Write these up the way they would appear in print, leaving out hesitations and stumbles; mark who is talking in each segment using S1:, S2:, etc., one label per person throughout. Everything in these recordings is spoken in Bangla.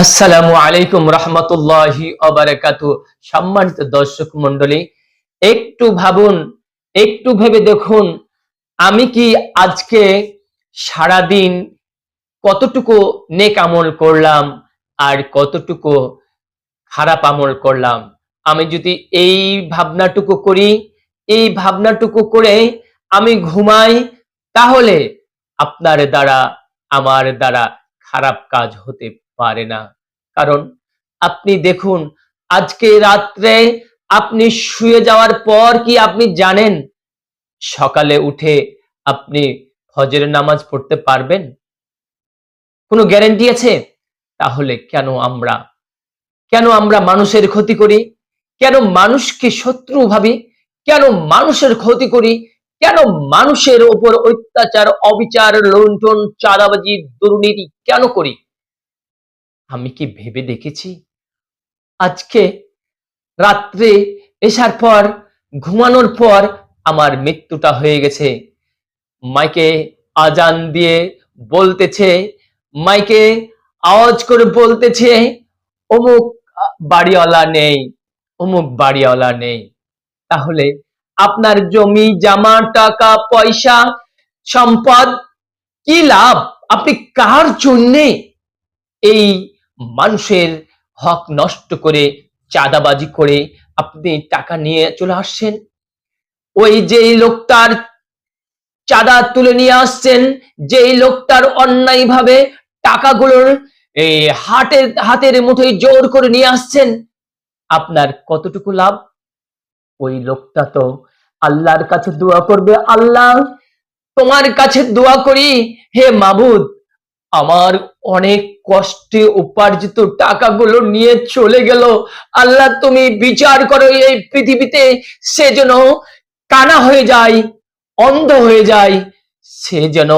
S1: আসসালামু আলাইকুম রহমতুল্লাহি ওয়া বারাকাতুহু। সম্মানিত দর্শক মণ্ডলী, একটু ভাবুন, একটু ভেবে দেখুন, আমি কি আজকে সারাদিন কতটুকু নেক আমল করলাম আর কতটুকু খারাপ আমল করলাম। আমি যদি এই ভাবনাটুকু করি, এই ভাবনাটুকু করে আমি ঘুমাই, তাহলে আপনার দ্বারা আমার দ্বারা খারাপ কাজ হতে পারে না। কারণ আপনি দেখুন, আজকে রাত্রে আপনি শুয়ে যাওয়ার পর কি আপনি জানেন সকালে উঠে আপনি ফজরের নামাজ পড়তে পারবেন? কোনো গ্যারান্টি আছে? তাহলে কেন আমরা মানুষের ক্ষতি করি? কেন মানুষকে শত্রু ভাবি? কেন মানুষের ক্ষতি করি? কেন মানুষের উপর অত্যাচার, অবিচার, লুণ্ঠন, চাঁদাবাজি, দুর্নীতি কেন করি? আমি কি ভেবে দেখেছি? আজকে রাত্রে এসার পর, ঘুমানোর পর আমার মৃত্যুটা হয়ে গেছে। মাইকে আজান দিয়ে বলতেছে, মাইকে আওয়াজ করে বলতেছে, অমুক বাড়িওয়ালা নেই, অমুক বাড়িওয়ালা নেই। তাহলে আপনার জমি জমা, টাকা পয়সা, সম্পদ, কি লাভ? আপনি কার জন্যে এই মানুষের হক নষ্ট করে, চাঁদাবাজি করে আপনি টাকা নিয়ে চলে আসছেন? ওই যে লোকটার চাঁদা তুলে নিয়ে আসছেন, যেই লোকটার অন্যায়ভাবে টাকাগুলোর এই হাতের মুঠোয় জোর করে নিয়ে আসছেন, আপনার কতটুকু লাভ? ওই লোকটা তো আল্লাহর কাছে দোয়া করবে, আল্লাহ তোমার কাছে দোয়া করি, হে মাবুদ, আমার অনেক কষ্টে উপার্জিত টাকাগুলো নিয়ে চলে গেল, আল্লাহ তুমি বিচার করো এই পৃথিবীতে, সে যেন কানা হয়ে যায়, অন্ধ হয়ে যায়, সে যেন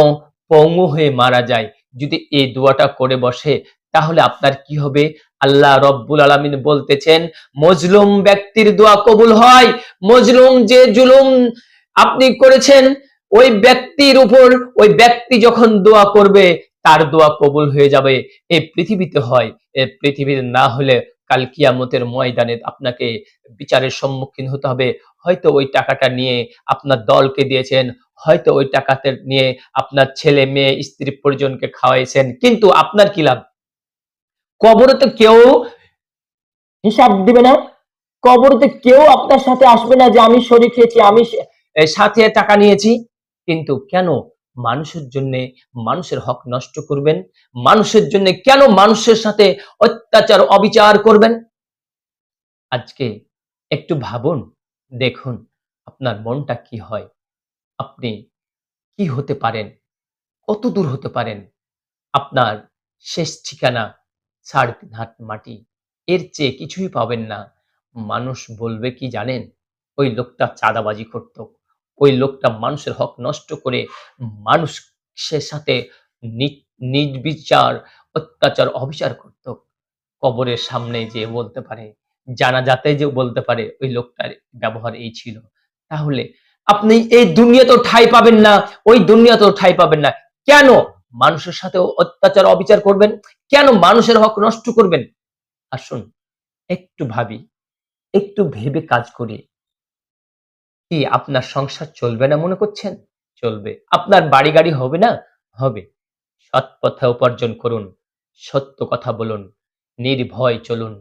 S1: পঙ্গু হয়ে মারা যায়। যদি এই দোয়াটা করে বসে, তাহলে আপনার কি হবে? আল্লাহ রব্বুল আলামিন বলতেছেন, মজলুম ব্যক্তির দোয়া কবুল হয়। মজলুম যে জুলুম আপনি করেছেন, ওই ব্যক্তির উপর ওই ব্যক্তি যখন দোয়া করবে, তার দোয়া কবুল হয়ে যাবে। এই পৃথিবীতে হয়, এই পৃথিবীতে না হলে কাল কিয়ামতের ময়দানে আপনাকে বিচারের সম্মুখীন হতে হবে। হয়তো ওই টাকাটা নিয়ে আপনার দলকে দিয়েছেন, হয়তো ওই টাকাতে নিয়ে আপনার ছেলে মেয়ে স্ত্রী পরিজনকে খাওয়াইছেন, কিন্তু আপনার কি লাভ? কবরে তো কেউ হিসাব দিবে না, কবরতে কেউ আপনার সাথে আসবে না যে আমি শরীক খেয়েছি, আমি সাথে টাকা নিয়েছি। কিন্তু কেন মানুষের জন্য মানুষের হক নষ্ট করবেন? মানুষের জন্য কেন মানুষের সাথে অত্যাচার, অবিচার করবেন? আজকে একটু ভাবুন, দেখুন আপনার মনটা কি হয়, আপনি কি হতে পারেন, কত দূর হতে পারেন। আপনার শেষ ঠিকানা ৩.৫ হাত মাটি, এর চেয়ে কিছুই পাবেন না। মানুষ বলবে কি জানেন? ওই লোকটা চাঁদাবাজি করত, ওই লোকটা মানুষের হক নষ্ট করে মানুষের সাথে নির্বিচার, অত্যাচার, অবিচার করত। কবরের সামনে যেয়ে বলতে পারে, জানাজাতে যেয়ে বলতে পারে ওই লোকটার ব্যবহার এই ছিল। তাহলে আপনি এই দুনিয়াতেও ঠাঁই পাবেন না, ওই দুনিয়াতেও ঠাঁই পাবেন না। কেন মানুষের সাথেও অত্যাচার, অবিচার করবেন? কেন মানুষের হক নষ্ট করবেন? আসুন একটু ভাবি, একটু ভেবে কাজ করি। কি আপনার সংসার চলবে না মনে করছেন? চলবে। আপনার বাড়ি গাড়ি হবে না? হবে। সৎ পথে উপার্জন করুন, সত্য কথা বলুন, নির্ভয় চলুন।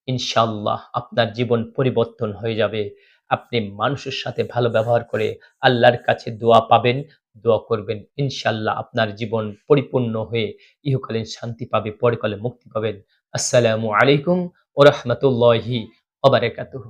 S1: ইনশাআল্লাহ আপনার জীবন পরিবর্তন হয়ে যাবে। আপনি মানুষের সাথে ভালো ব্যবহার করে আল্লাহর কাছে দোয়া পাবেন, দোয়া করবেন। ইনশাআল্লাহ আপনার জীবন পরিপূর্ণ হয়ে ইহকালীন শান্তি পাবে, পরকালে মুক্তি পাবেন। আসসালামু আলাইকুম ওয়া রাহমাতুল্লাহি ওয়া বারাকাতুহু।